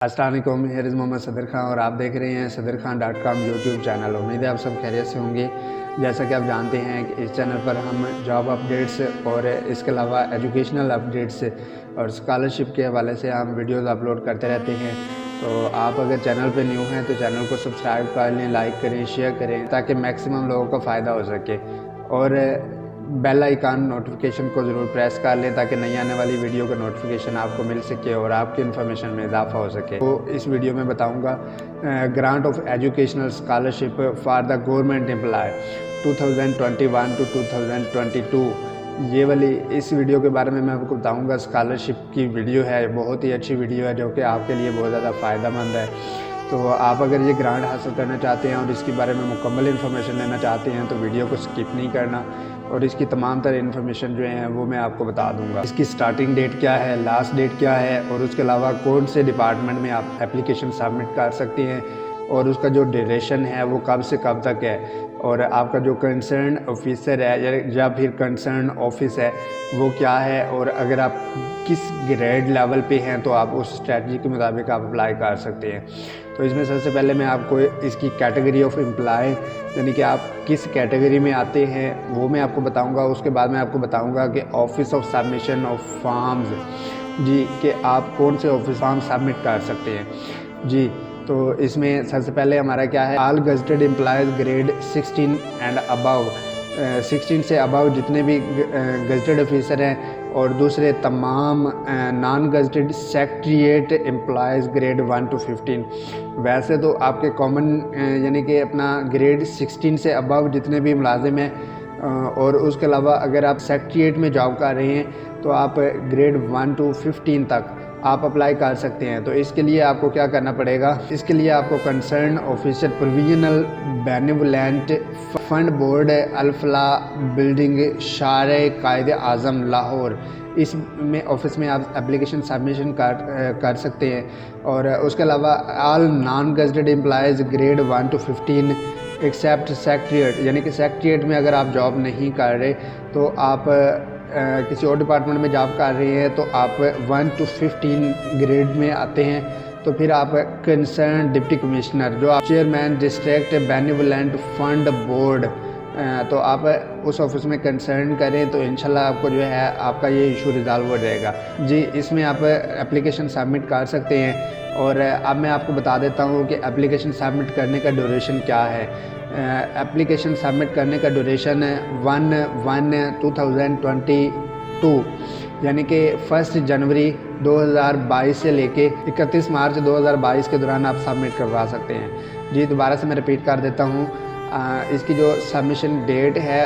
السلام علیکم، here is محمد صدر خان اور آپ دیکھ رہے ہیں صدرخان.com یوٹیوب چینل۔ امید ہے آپ سب خیریت سے ہوں گے۔ جیسا کہ آپ جانتے ہیں کہ اس چینل پر ہم جاب اپڈیٹس اور اس کے علاوہ ایجوکیشنل اپڈیٹس اور اسکالرشپ کے حوالے سے ہم ویڈیوز اپلوڈ کرتے رہتے ہیں۔ تو آپ اگر چینل پہ نیو ہیں تو چینل کو سبسکرائب کر لیں، لائک کریں، شیئر کریں تاکہ میکسیمم لوگوں کو فائدہ ہو سکے، اور بیل آئیکن نوٹیفیکیشن کو ضرور پریس کر لیں تاکہ نئی آنے والی ویڈیو کا نوٹیفیکیشن آپ کو مل سکے اور آپ کی انفارمیشن میں اضافہ ہو سکے۔ تو اس ویڈیو میں بتاؤں گا grant of educational scholarship for the government employee 2021 to 2022۔ یہ والی اس ویڈیو کے بارے میں آپ کو بتاؤں گا۔ اسکالرشپ کی ویڈیو ہے، بہت ہی اچھی ویڈیو ہے جو کہ آپ کے لیے بہت زیادہ فائدہ مند ہے۔ تو آپ اگر یہ گرانٹ حاصل کرنا چاہتے ہیں اور اس کے بارے میں مکمل انفارمیشن لینا چاہتے ہیں تو ویڈیو کو سکپ نہیں کرنا، اور اس کی تمام تر انفارمیشن جو ہیں وہ میں آپ کو بتا دوں گا۔ اس کی سٹارٹنگ ڈیٹ کیا ہے، لاسٹ ڈیٹ کیا ہے، اور اس کے علاوہ کون سے ڈپارٹمنٹ میں آپ اپلیکیشن سبمٹ کر سکتے ہیں، اور اس کا جو ڈیوریشن ہے وہ کب سے کب تک ہے، اور آپ کا جو کنسرن آفیسر ہے یا پھر کنسرن آفس ہے وہ کیا ہے، اور اگر آپ کس گریڈ لیول پہ ہیں تو آپ اس اسٹریٹجی کے مطابق آپ اپلائی کر سکتے ہیں۔ تو اس میں سب سے پہلے میں آپ کو اس کی کیٹیگری آف امپلائی، یعنی کہ آپ کس کیٹیگری میں آتے ہیں وہ میں آپ کو بتاؤں گا۔ اس کے بعد میں آپ کو بتاؤں گا کہ office of submission of forms, جی، کہ آپ کون سے آفس فارم سبمٹ کر سکتے ہیں۔ جی، تو اس میں سب سے پہلے ہمارا کیا ہے، آل gazetted employees grade 16 and above, 16 سے ابو جتنے بھی گزٹڈ آفیسر ہیں، اور دوسرے تمام non gazetted secretariat employees grade 1 to 15۔ ویسے تو آپ کے کامن یعنی کہ اپنا گریڈ 16 سے ابو جتنے بھی ملازم ہیں، اور اس کے علاوہ اگر آپ سیکریٹریٹ میں جاب کر رہے ہیں تو آپ گریڈ 1 to 15 تک آپ اپلائی کر سکتے ہیں۔ تو اس کے لیے آپ کو کیا کرنا پڑے گا، اس کے لیے آپ کو concern officer provisional benevolent fund board Alfalah building Sharah Quaid Azam Lahore, اس میں آفس میں آپ اپلیکیشن سبمیشن کر سکتے ہیں۔ اور اس کے علاوہ all non gazetted employees grade 1 to 15 except secretariat, یعنی کہ سیکریٹریٹ میں اگر آپ جاب نہیں کر رہے تو آپ کسی اور ڈپارٹمنٹ میں جاب کر رہے ہیں تو آپ 1 to 15 گریڈ میں آتے ہیں، تو پھر آپ کنسرن ڈپٹی کمشنر، جو آپ چیئرمین ڈسٹرکٹ بینیولینٹ فنڈ بورڈ، تو آپ اس آفس میں کنسرن کریں تو انشاءاللہ آپ کو جو ہے آپ کا یہ ایشو ریزالو ہو جائے گا۔ جی، اس میں آپ اپلیکیشن سبمٹ کر سکتے ہیں، اور اب میں آپ کو بتا دیتا ہوں کہ اپلیکیشن سبمٹ کرنے کا ڈیوریشن کیا ہے۔ اپلیکیشن سبمٹ کرنے کا ڈیوریشن 1/1/2022، یعنی کہ 1 جنوری 2022 سے لے کے 31 مارچ 2022 کے دوران آپ سبمٹ کروا سکتے ہیں۔ جی، دوبارہ سے میں ریپیٹ کر دیتا ہوں، اس کی جو سبمیشن ڈیٹ ہے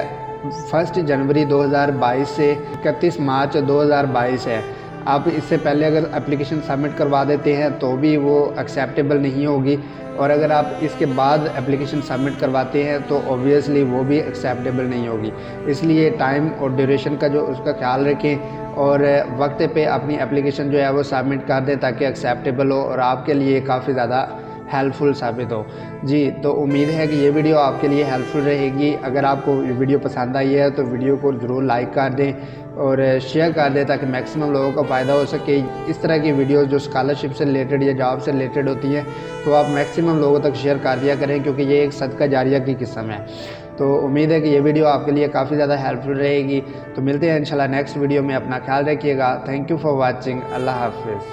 1 جنوری 2022 سے 31 مارچ 2022 ہے۔ آپ اس سے پہلے اگر اپلیکیشن سبمٹ کروا دیتے ہیں تو بھی وہ ایکسیپٹیبل نہیں ہوگی، اور اگر آپ اس کے بعد اپلیکیشن سبمٹ کرواتے ہیں تو اوبویسلی وہ بھی ایکسیپٹیبل نہیں ہوگی۔ اس لیے ٹائم اور ڈیوریشن کا جو اس کا خیال رکھیں، اور وقت پہ اپنی اپلیکیشن جو ہے وہ سبمٹ کر دیں تاکہ ایکسیپٹیبل ہو اور آپ کے لیے کافی زیادہ ہیلپ فل ثابت ہو۔ جی، تو امید ہے کہ یہ ویڈیو آپ کے لیے ہیلپ فل رہے گی۔ اگر آپ کو یہ ویڈیو پسند آئی ہے تو ویڈیو کو ضرور لائک کر دیں اور شیئر کر دیں تاکہ میکسیمم لوگوں کو فائدہ ہو سکے۔ اس طرح کی ویڈیوز جو اسکالرشپ سے ریلیٹڈ یا جاب سے ریلیٹڈ ہوتی ہیں تو آپ میکسیمم لوگوں تک شیئر کر دیا کریں، کیونکہ یہ ایک صدقہ جاریہ کی قسم ہے۔ تو امید ہے کہ یہ ویڈیو آپ کے لیے کافی زیادہ ہیلپ فل رہے گی۔ تو ملتے ہیں انشاءاللہ نیکسٹ ویڈیو میں، اپنا خیال رکھیے گا۔ تھینک یو فار واچنگ، اللہ حافظ۔